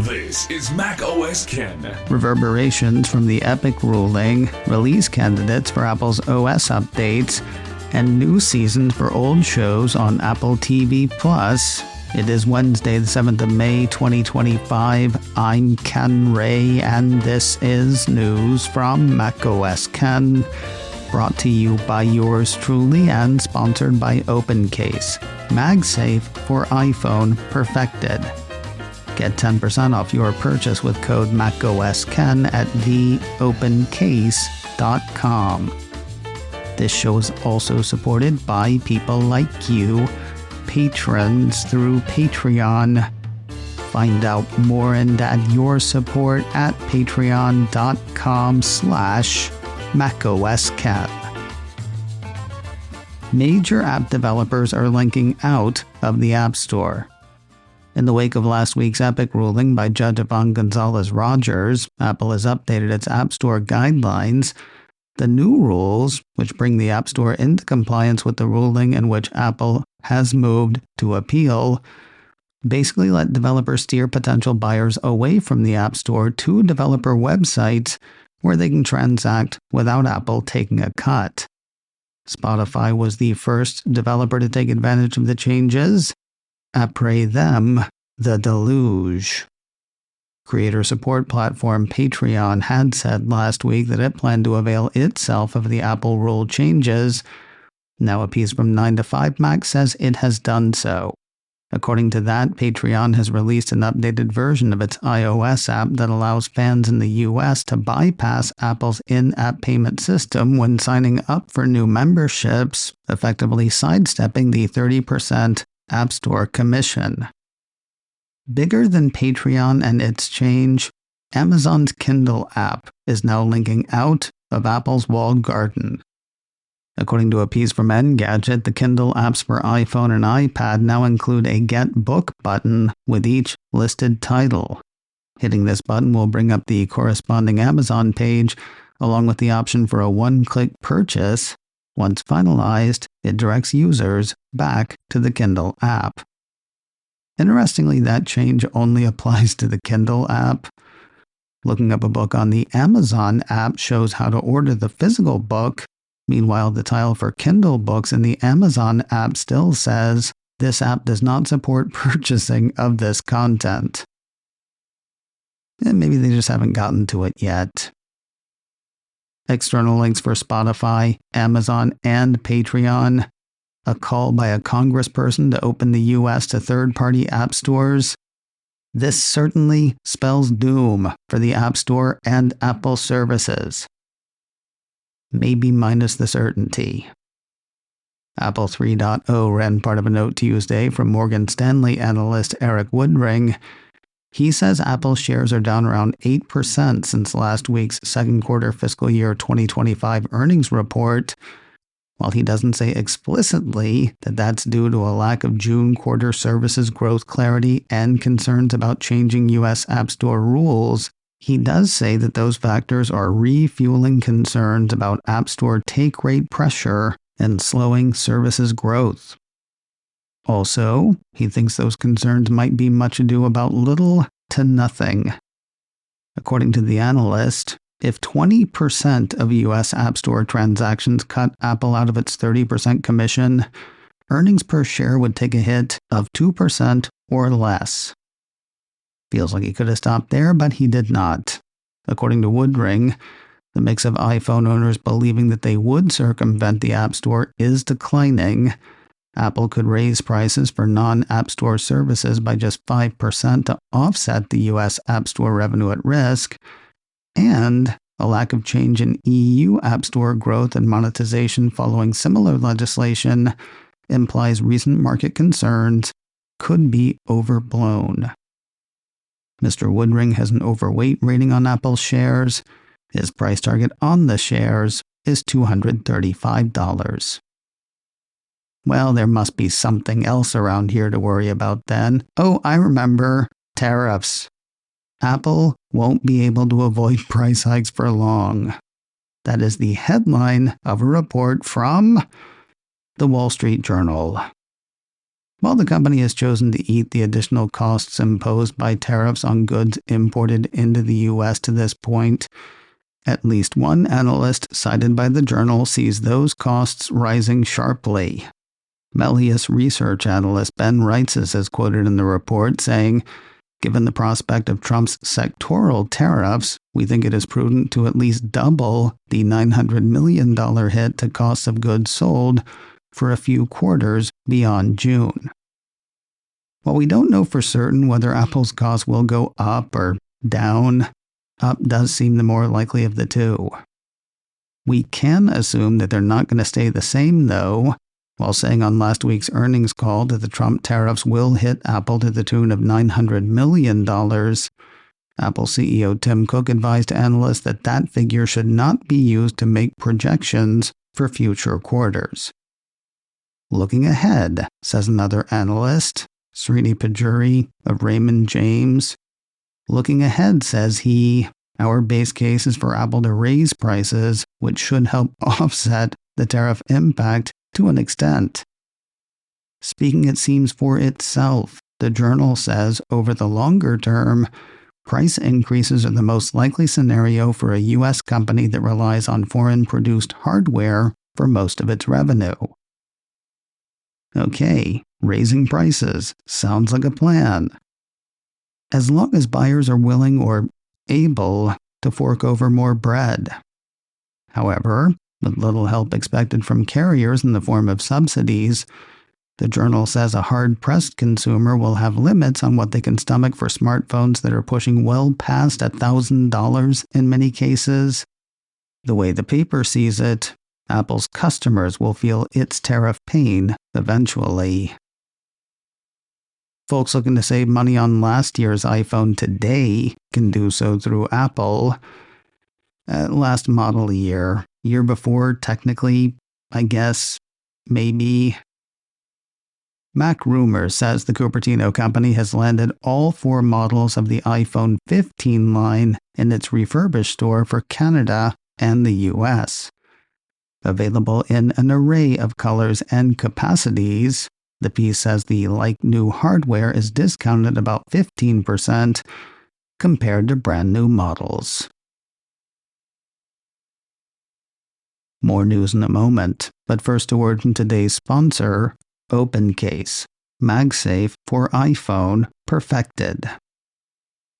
This is Mac OS Ken. Reverberations from the Epic ruling, release candidates for Apple's OS updates, and new seasons for old shows on Apple TV+. It is Wednesday, the 7th of May, 2025. I'm Ken Ray, and this is news from Mac OS Ken, brought to you by yours truly and sponsored by OpenCase. MagSafe for iPhone perfected. Get 10% off your purchase with code MacOSKen at theopencase.com. This show is also supported by people like you, patrons through Patreon. Find out more and add your support at patreon.com/MacOSKen. Major app developers are linking out of the App Store. In the wake of last week's Epic ruling by Judge Yvonne Gonzalez-Rogers, Apple has updated its App Store guidelines. The new rules, which bring the App Store into compliance with the ruling in which Apple has moved to appeal, basically let developers steer potential buyers away from the App Store to developer websites where they can transact without Apple taking a cut. Spotify was the first developer to take advantage of the changes. Après them, the deluge. Creator support platform Patreon had said last week that it planned to avail itself of the Apple rule changes. Now a piece from 9 to 5 Mac says it has done so. According to that, Patreon has released an updated version of its iOS app that allows fans in the US to bypass Apple's in-app payment system when signing up for new memberships, effectively sidestepping the 30% App Store commission. Bigger than Patreon and its change, Amazon's Kindle app is now linking out of Apple's walled garden. According to a piece from Engadget, the Kindle apps for iPhone and iPad now include a Get Book button with each listed title. Hitting this button will bring up the corresponding Amazon page, along with the option for a one-click purchase. Once finalized, it directs users back to the Kindle app. Interestingly, that change only applies to the Kindle app. Looking up a book on the Amazon app shows how to order the physical book. Meanwhile, the tile for Kindle books in the Amazon app still says, "This app does not support purchasing of this content." And maybe they just haven't gotten to it yet. External links for Spotify, Amazon, and Patreon. A call by a congressperson to open the US to third-party app stores. This certainly spells doom for the App Store and Apple services. Maybe minus the certainty. Apple 3.0 ran part of a note Tuesday from Morgan Stanley analyst Eric Woodring. He says Apple shares are down around 8% since last week's second quarter fiscal year 2025 earnings report. While he doesn't say explicitly that that's due to a lack of June quarter services growth clarity and concerns about changing U.S. App Store rules, he does say that those factors are refueling concerns about App Store take rate pressure and slowing services growth. Also, he thinks those concerns might be much ado about little to nothing. According to the analyst, if 20% of U.S. App Store transactions cut Apple out of its 30% commission, earnings per share would take a hit of 2% or less. Feels like he could have stopped there, but he did not. According to Woodring, the mix of iPhone owners believing that they would circumvent the App Store is declining. Apple could raise prices for non-App Store services by just 5% to offset the U.S. App Store revenue at risk, and a lack of change in EU App Store growth and monetization following similar legislation implies recent market concerns could be overblown. Mr. Woodring has an overweight rating on Apple shares. His price target on the shares is $235. Well, there must be something else around here to worry about then. Oh, I remember. Tariffs. Apple won't be able to avoid price hikes for long. That is the headline of a report from the Wall Street Journal. While the company has chosen to eat the additional costs imposed by tariffs on goods imported into the U.S. to this point, at least one analyst cited by the journal sees those costs rising sharply. Melius research analyst Ben Reitzes is quoted in the report saying, "Given the prospect of Trump's sectoral tariffs, we think it is prudent to at least double the $900 million hit to cost of goods sold for a few quarters beyond June." While we don't know for certain whether Apple's costs will go up or down, up does seem the more likely of the two. We can assume that they're not going to stay the same, though, while saying on last week's earnings call that the Trump tariffs will hit Apple to the tune of $900 million. Apple CEO Tim Cook advised analysts that that figure should not be used to make projections for future quarters. Looking ahead, says another analyst, Srini Pajuri of Raymond James. Looking ahead, says he, our base case is for Apple to raise prices, which should help offset the tariff impact to an extent. Speaking, it seems, for itself, the journal says over the longer term, price increases are the most likely scenario for a U.S. company that relies on foreign-produced hardware for most of its revenue. Okay, raising prices sounds like a plan. As long as buyers are willing or able to fork over more bread. However, with little help expected from carriers in the form of subsidies, the journal says a hard-pressed consumer will have limits on what they can stomach for smartphones that are pushing well past $1,000 in many cases. The way the paper sees it, Apple's customers will feel its tariff pain eventually. Folks looking to save money on last year's iPhone today can do so through Apple. Last model year before, technically, I guess, maybe. Mac Rumors says the Cupertino company has landed all 4 models of the iPhone 15 line in its Refurbished store for Canada and the US. Available in an array of colors and capacities, the piece says the like-new hardware is discounted about 15% compared to brand-new models. More news in a moment, but first a word from today's sponsor, OpenCase, MagSafe for iPhone perfected.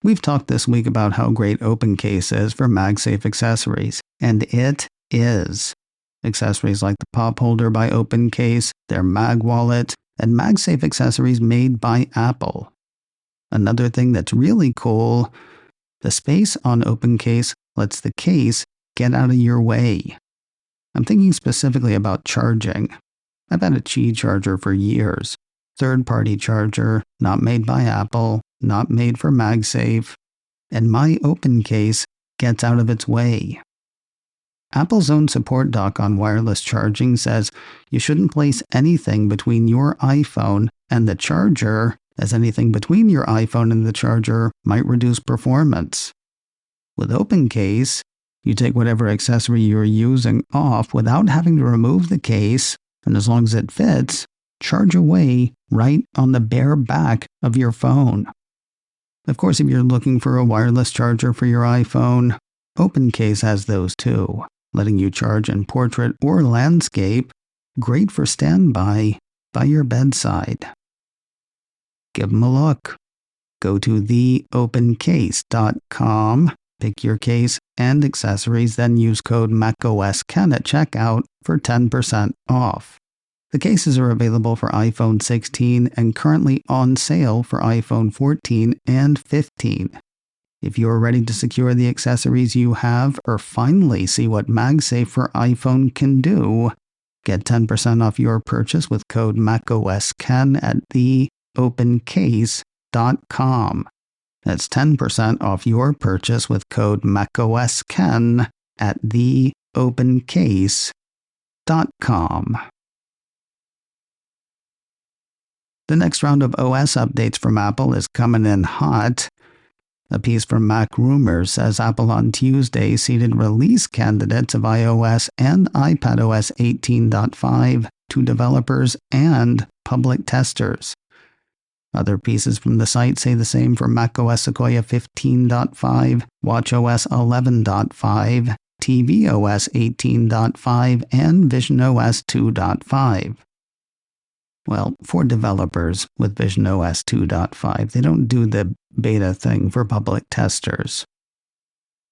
We've talked this week about how great OpenCase is for MagSafe accessories, and it is. Accessories like the pop holder by OpenCase, their Mag Wallet, and MagSafe accessories made by Apple. Another thing that's really cool, the space on OpenCase lets the case get out of your way. I'm thinking specifically about charging. I've had a Qi charger for years. Third-party charger, not made by Apple, not made for MagSafe, and my OpenCase gets out of its way. Apple's own support doc on wireless charging says you shouldn't place anything between your iPhone and the charger, as anything between your iPhone and the charger might reduce performance. With OpenCase, you take whatever accessory you're using off without having to remove the case, and as long as it fits, charge away right on the bare back of your phone. Of course, if you're looking for a wireless charger for your iPhone, OpenCase has those too, letting you charge in portrait or landscape, great for standby by your bedside. Give them a look. Go to theopencase.com, pick your case and accessories, then use code MacOSKen at checkout for 10% off. The cases are available for iPhone 16 and currently on sale for iPhone 14 and 15. If you're ready to secure the accessories you have or finally see what MagSafe for iPhone can do, get 10% off your purchase with code MacOSKen at theopencase.com. That's 10% off your purchase with code MacOSKen at theopencase.com. The next round of OS updates from Apple is coming in hot. A piece from Mac Rumors says Apple on Tuesday seeded release candidates of iOS and iPadOS 18.5 to developers and public testers. Other pieces from the site say the same for macOS Sequoia 15.5, watchOS 11.5, tvOS 18.5, and visionOS 2.5. Well, for developers with visionOS 2.5, they don't do the beta thing for public testers.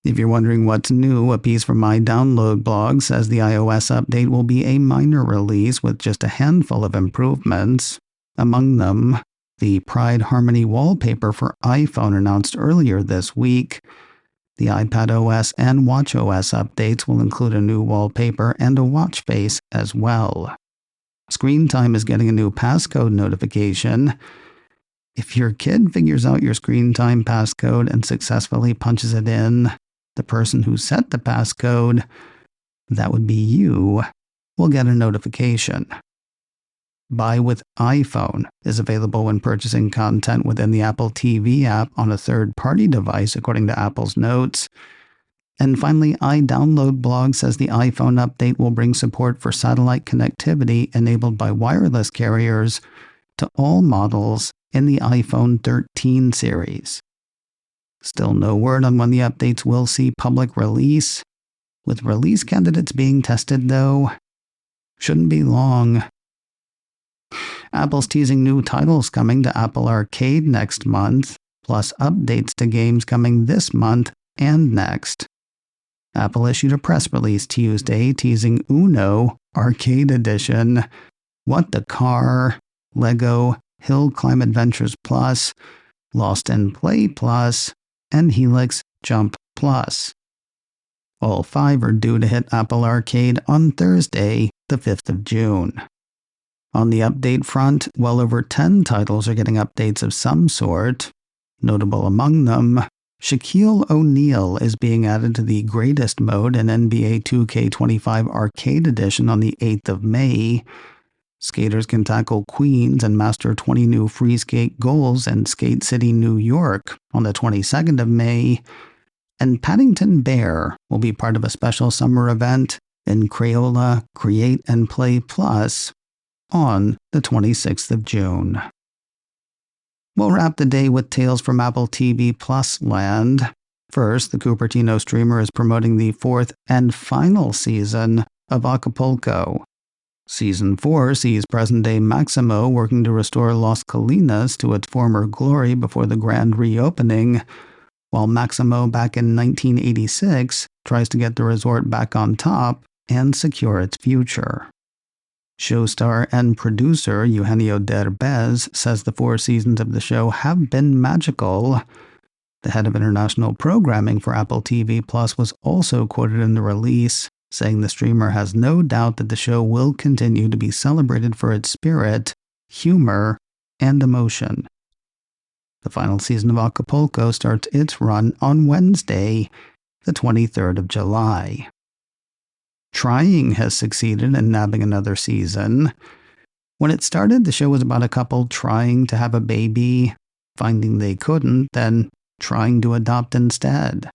If you're wondering what's new, a piece from my download blog says the iOS update will be a minor release with just a handful of improvements. Among them, the Pride Harmony wallpaper for iPhone announced earlier this week. The iPadOS and watchOS updates will include a new wallpaper and a watch face as well. Screen Time is getting a new passcode notification. If your kid figures out your Screen Time passcode and successfully punches it in, the person who set the passcode, that would be you, will get a notification. Buy with iPhone is available when purchasing content within the Apple TV app on a third-party device, according to Apple's notes. And finally, iDownload blog says the iPhone update will bring support for satellite connectivity enabled by wireless carriers to all models in the iPhone 13 series. Still no word on when the updates will see public release. With release candidates being tested, though, shouldn't be long. Apple's teasing new titles coming to Apple Arcade next month, plus updates to games coming this month and next. Apple issued a press release Tuesday teasing Uno Arcade Edition, What the Car, Lego, Hill Climb Adventures Plus, Lost in Play Plus, and Helix Jump Plus. All 5 are due to hit Apple Arcade on Thursday, the 5th of June. On the update front, well over 10 titles are getting updates of some sort. Notable among them, Shaquille O'Neal is being added to the Greatest mode in NBA 2K25 Arcade Edition on the 8th of May. Skaters can tackle queens and master 20 new free skate goals in Skate City, New York on the 22nd of May. And Paddington Bear will be part of a special summer event in Crayola Create and Play Plus on the 26th of June. We'll wrap the day with tales from Apple TV Plus land. First, the Cupertino streamer is promoting the 4th and final season of Acapulco. Season 4 sees present-day Maximo working to restore Las Colinas to its former glory before the grand reopening, while Maximo back in 1986 tries to get the resort back on top and secure its future. Show star and producer Eugenio Derbez says the 4 seasons of the show have been magical. The head of international programming for Apple TV Plus was also quoted in the release, saying the streamer has no doubt that the show will continue to be celebrated for its spirit, humor, and emotion. The final season of Acapulco starts its run on Wednesday, the 23rd of July. Trying has succeeded in nabbing another season. When it started, the show was about a couple trying to have a baby, finding they couldn't, then trying to adopt instead.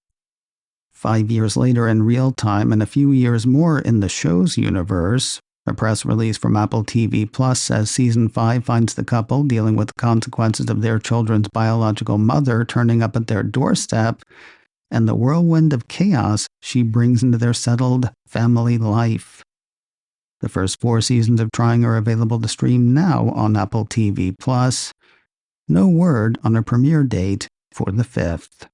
5 years later in real time and a few years more in the show's universe, a press release from Apple TV Plus says Season 5 finds the couple dealing with the consequences of their children's biological mother turning up at their doorstep and the whirlwind of chaos she brings into their settled family life. The first 4 seasons of Trying are available to stream now on Apple TV Plus. No word on a premiere date for the 5th.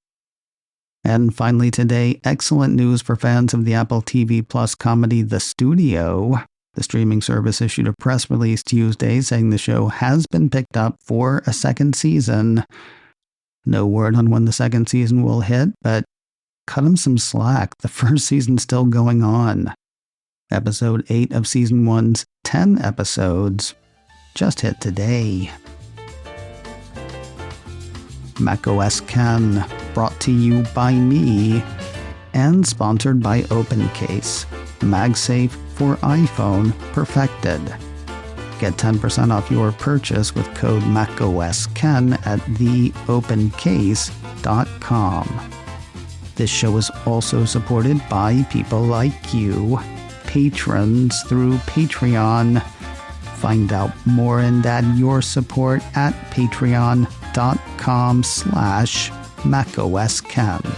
And finally today, excellent news for fans of the Apple TV Plus comedy The Studio. The streaming service issued a press release Tuesday saying the show has been picked up for a second season. No word on when the second season will hit, but cut them some slack. The first season's still going on. Episode 8 of Season 1's 10 episodes just hit today. macOS Ken, brought to you by me and sponsored by OpenCase, MagSafe for iPhone perfected. Get 10% off your purchase with code macOSKen at theopencase.com. This show is also supported by people like you, patrons through Patreon. Find out more and add your support at patreon.com/MacOSKen.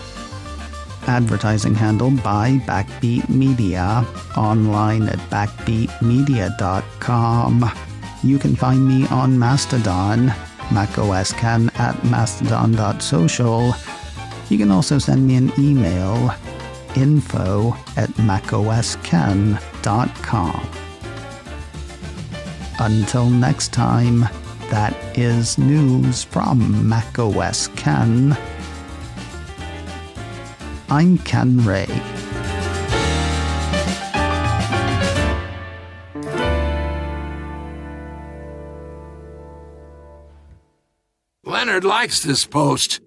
Advertising handled by Backbeat Media, online at backbeatmedia.com. You can find me on Mastodon, MacOSKen at mastodon.social. You can also send me an email, info@macosken.com. Until next time, that is news from macOSKen. I'm Ken Ray. Leonard likes this post.